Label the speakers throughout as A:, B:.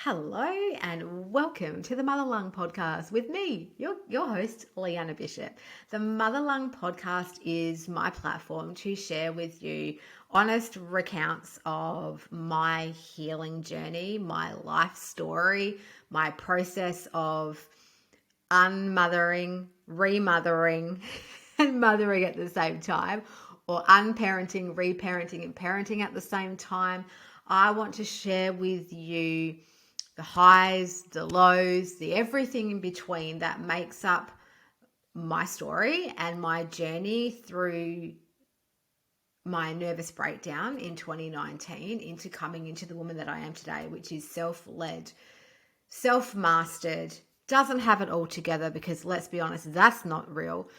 A: Hello and welcome to the Mother Lung podcast with me, your host, Leanna Bishop. The Mother Lung podcast is my platform to share with you honest recounts of my healing journey, my life story, my process of unmothering, remothering, and mothering at the same time, or unparenting, reparenting, and parenting at the same time. I want to share with you the highs, the lows, the everything in between that makes up my story and my journey through my nervous breakdown in 2019 into coming into the woman that I am today, which is self-led, self-mastered, doesn't have it all together because let's be honest, that's not real,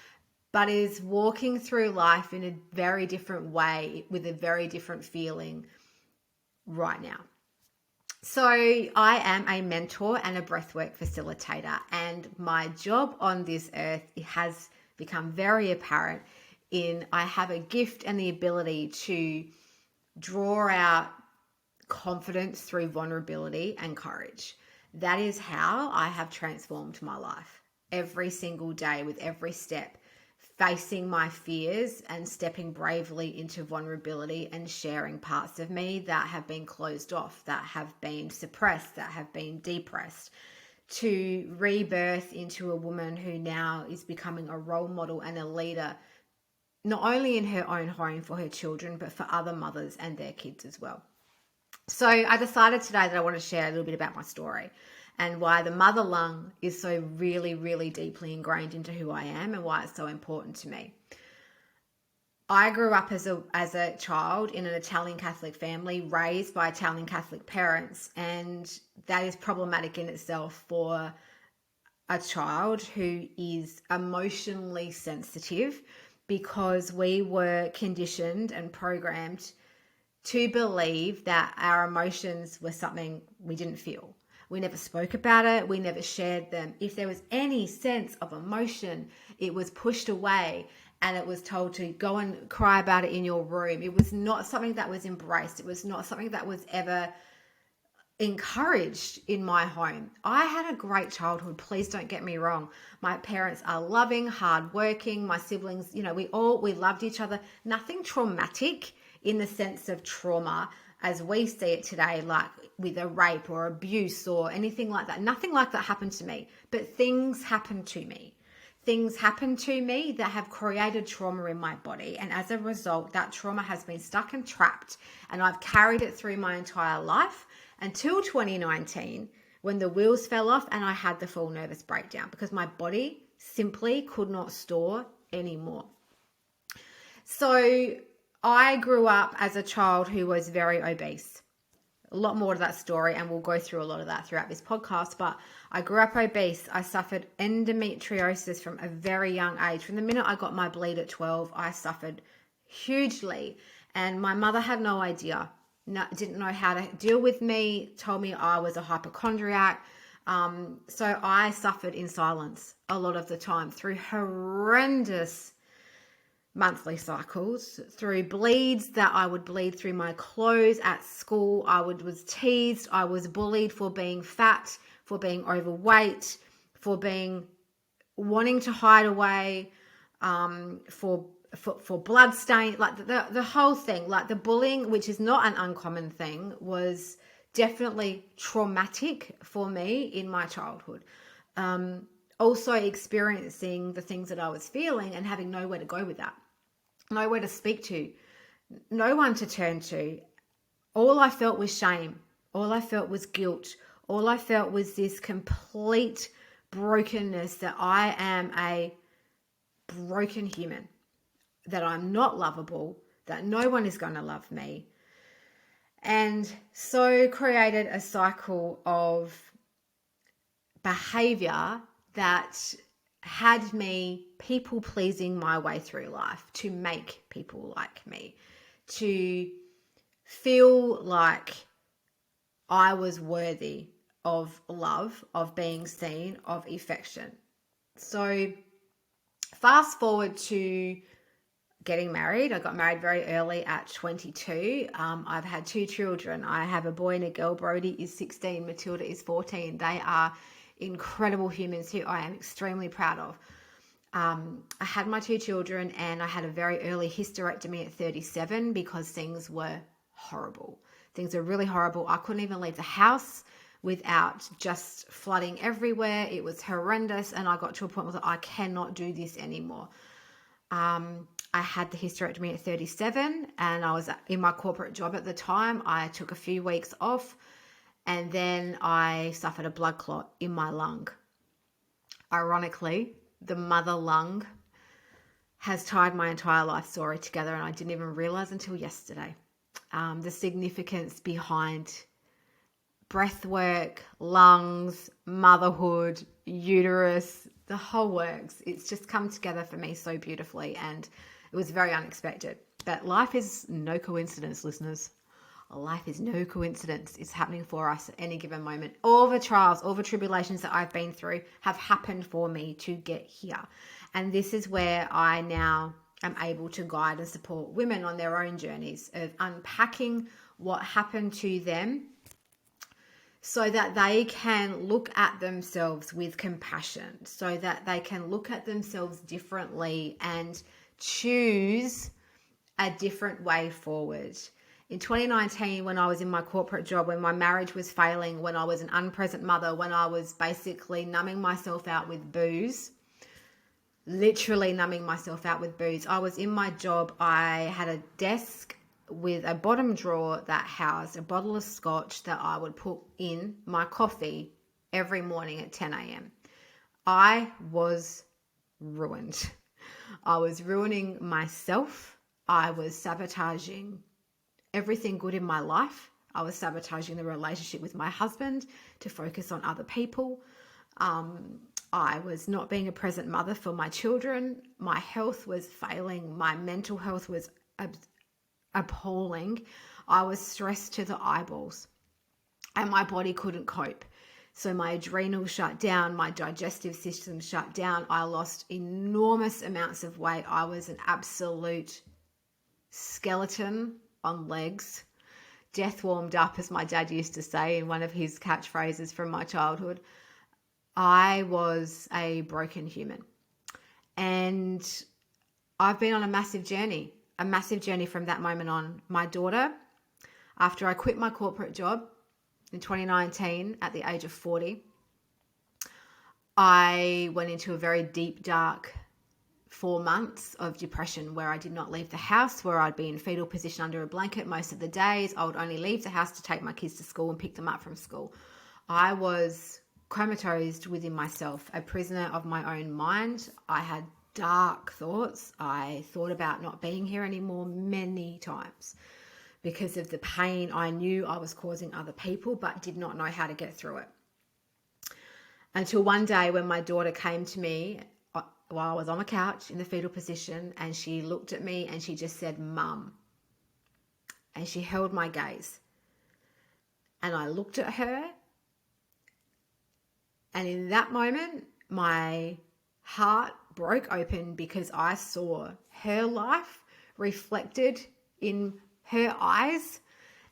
A: but is walking through life in a very different way with a very different feeling right now. So I am a mentor and a breathwork facilitator, and my job on this earth has become very apparent in I have a gift and the ability to draw out confidence through vulnerability and courage. That is how I have transformed my life every single day with every step, facing my fears and stepping bravely into vulnerability and sharing parts of me that have been closed off, that have been suppressed, that have been depressed, to rebirth into a woman who now is becoming a role model and a leader, not only in her own home for her children, but for other mothers and their kids as well. So I decided today that I want to share a little bit about my story and why the mother lung is so really, really deeply ingrained into who I am and why it's so important to me. I grew up as a child in an Italian Catholic family, raised by Italian Catholic parents, and that is problematic in itself for a child who is emotionally sensitive because we were conditioned and programmed to believe that our emotions were something we didn't feel. We never spoke about it. We never shared them. If there was any sense of emotion, it was pushed away and it was told to go and cry about it in your room. It was not something that was embraced. It was not something that was ever encouraged in my home. I had a great childhood. Please don't get me wrong. My parents are loving, hardworking. My siblings, we loved each other. Nothing traumatic in the sense of trauma as we see it today, like with a rape or abuse or anything like that. Nothing like that happened to me, but things happened to me. Things happened to me that have created trauma in my body. And as a result, that trauma has been stuck and trapped. And I've carried it through my entire life until 2019 when the wheels fell off and I had the full nervous breakdown because my body simply could not store anymore. So I grew up as a child who was very obese. A lot more to that story, and we'll go through a lot of that throughout this podcast, but I grew up obese. I suffered endometriosis from a very young age. From the minute I got my bleed at 12, I suffered hugely, and my mother had no idea, didn't know how to deal with me, told me I was a hypochondriac. So I suffered in silence a lot of the time through horrendous monthly cycles, through bleeds that I would bleed through my clothes at school. I was teased. I was bullied for being fat, for being overweight, for wanting to hide away, for blood stain, like the whole thing, like the bullying, which is not an uncommon thing, was definitely traumatic for me in my childhood. Also experiencing the things that I was feeling and having nowhere to go with that. Nowhere to speak to, no one to turn to. All I felt was shame. All I felt was guilt. All I felt was this complete brokenness that I am a broken human, that I'm not lovable, that no one is going to love me. And so created a cycle of behavior that had me people pleasing my way through life to make people like me, to feel like I was worthy of love, of being seen, of affection. So fast forward to getting married. I got married very early at 22. I've had 2 children. I have a boy and a girl. Brody is 16. Matilda is 14. They are incredible humans who I am extremely proud of. I had my 2 children, and I had a very early hysterectomy at 37 because things were horrible. Things were really horrible. I couldn't even leave the house without just flooding everywhere. It was horrendous, and I got to a point where I cannot do this anymore. I had the hysterectomy at 37, and I was in my corporate job at the time. I took a few weeks off, and then I suffered a blood clot in my lung. Ironically, the mother lung has tied my entire life story together, and I didn't even realize until yesterday the significance behind breath work, lungs, motherhood, uterus, the whole works. It's just come together for me so beautifully, and it was very unexpected. But life is no coincidence, listeners. Life is no coincidence. It's happening for us at any given moment. All the trials, all the tribulations that I've been through have happened for me to get here. And this is where I now am able to guide and support women on their own journeys of unpacking what happened to them so that they can look at themselves with compassion, so that they can look at themselves differently and choose a different way forward. In 2019, when I was in my corporate job, when my marriage was failing, when I was an unpresent mother, when I was basically numbing myself out with booze, literally numbing myself out with booze. I was in my job. I had a desk with a bottom drawer that housed a bottle of scotch that I would put in my coffee every morning at 10 a.m. I was ruined. I was ruining myself. I was sabotaging everything good in my life. I was sabotaging the relationship with my husband to focus on other people. I was not being a present mother for my children. My health was failing. My mental health was appalling. I was stressed to the eyeballs, and my body couldn't cope. So my adrenals shut down, my digestive system shut down. I lost enormous amounts of weight. I was an absolute skeleton on legs. Death warmed up, as my dad used to say in one of his catchphrases from my childhood. I was a broken human. And I've been on a massive journey from that moment on. My daughter, after I quit my corporate job in 2019 at the age of 40, I went into a very deep, dark 4 months of depression where I did not leave the house, where I'd be in fetal position under a blanket most of the days. I would only leave the house to take my kids to school and pick them up from school. I was comatose within myself, a prisoner of my own mind. I had dark thoughts. I thought about not being here anymore many times because of the pain I knew I was causing other people, but did not know how to get through it. Until one day when my daughter came to me while I was on the couch in the fetal position, and she looked at me and she just said, "Mum." And she held my gaze. And I looked at her, and in that moment, my heart broke open because I saw her life reflected in her eyes.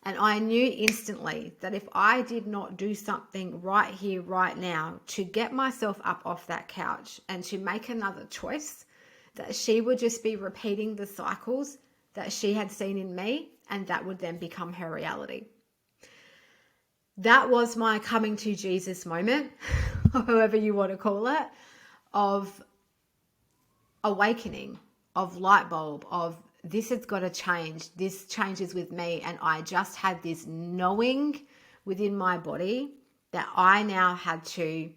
A: And I knew instantly that if I did not do something right here, right now, to get myself up off that couch and to make another choice, that she would just be repeating the cycles that she had seen in me, and that would then become her reality. That was my coming to Jesus moment, however you want to call it, of awakening, of light bulb, of this has got to change. This changes with me. And I just had this knowing within my body that I now had to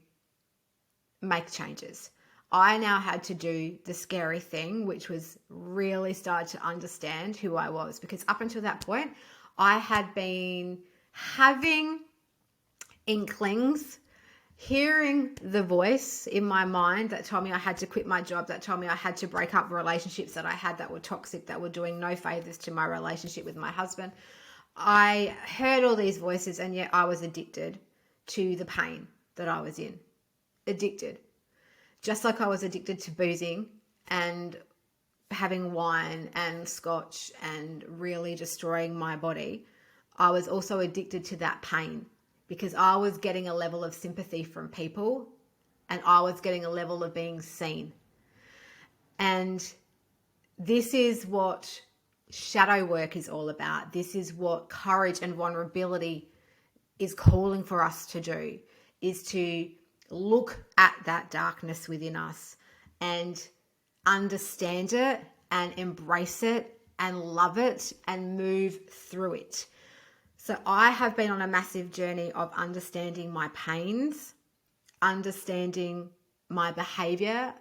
A: make changes. I now had to do the scary thing, which was really start to understand who I was. Because up until that point, I had been having inklings, hearing the voice in my mind that told me I had to quit my job, that told me I had to break up relationships that I had that were toxic, that were doing no favors to my relationship with my husband. I heard all these voices, and yet I was addicted to the pain that I was in. Addicted. Just like I was addicted to boozing and having wine and scotch and really destroying my body, I was also addicted to that pain because I was getting a level of sympathy from people and I was getting a level of being seen. And this is what shadow work is all about. This is what courage and vulnerability is calling for us to do, is to look at that darkness within us and understand it and embrace it and love it and move through it. So I have been on a massive journey of understanding my pains, understanding my behavior,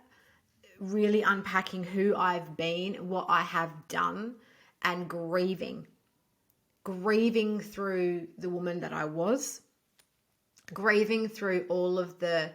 A: really unpacking who I've been, what I have done, and grieving through the woman that I was, grieving through all of the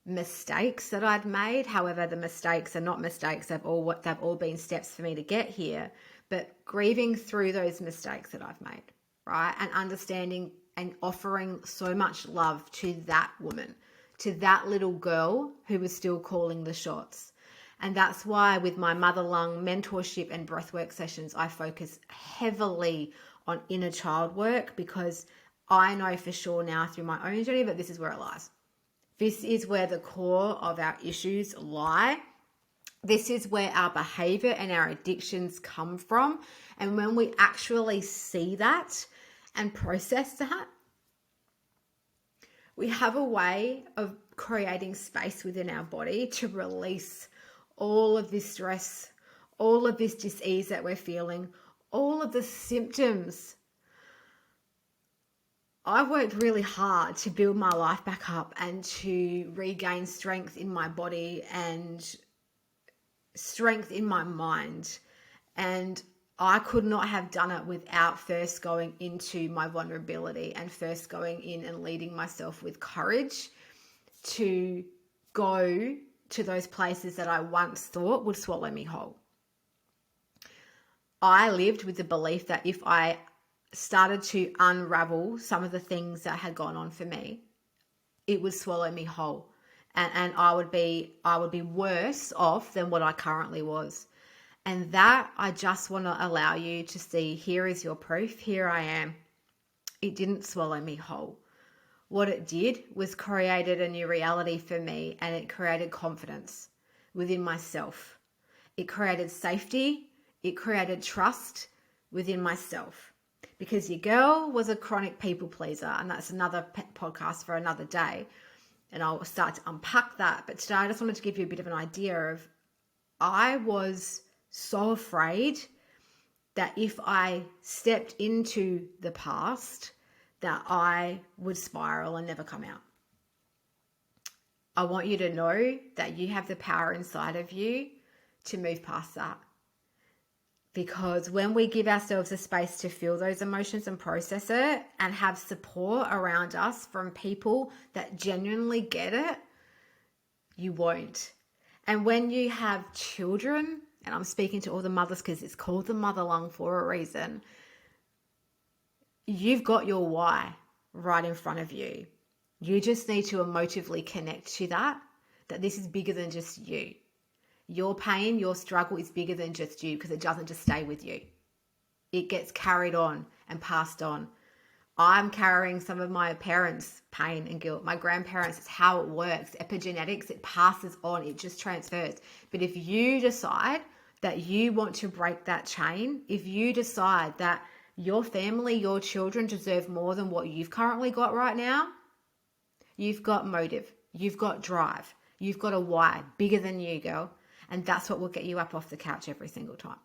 A: mistakes that I'd made. However, the mistakes are not mistakes. They've all been steps for me to get here, but grieving through those mistakes that I've made, right? And understanding and offering so much love to that woman, to that little girl who was still calling the shots. And that's why with my Mother Lung mentorship and breathwork sessions, I focus heavily on inner child work, because I know for sure now through my own journey that this is where it lies. This is where the core of our issues lie. This is where our behavior and our addictions come from. And when we actually see that and process that, we have a way of creating space within our body to release all of this stress, all of this dis-ease that we're feeling, all of the symptoms. I've worked really hard to build my life back up and to regain strength in my body and strength in my mind. And I could not have done it without first going into my vulnerability and first going in and leading myself with courage to go to those places that I once thought would swallow me whole. I lived with the belief that if I started to unravel some of the things that had gone on for me, it would swallow me whole, and I would be worse off than what I currently was. And that, I just want to allow you to see, here is your proof. Here I am. It didn't swallow me whole. What it did was created a new reality for me, and it created confidence within myself. It created safety. It created trust within myself. Because your girl was a chronic people pleaser, and that's another podcast for another day. And I'll start to unpack that. But today I just wanted to give you a bit of an idea of, I was so afraid that if I stepped into the past, that I would spiral and never come out. I want you to know that you have the power inside of you to move past that. Because when we give ourselves a space to feel those emotions and process it and have support around us from people that genuinely get it, you won't. And when you have children, and I'm speaking to all the mothers because it's called the Mother Lung for a reason, you've got your why right in front of you. You just need to emotively connect to that this is bigger than just you. Your pain, your struggle is bigger than just you, because it doesn't just stay with you. It gets carried on and passed on. I'm carrying some of my parents' pain and guilt. My grandparents, it's how it works. Epigenetics, it passes on, it just transfers. But if you decide that you want to break that chain, if you decide that your family, your children deserve more than what you've currently got right now, you've got motive, you've got drive, you've got a why bigger than you, girl. And that's what will get you up off the couch every single time.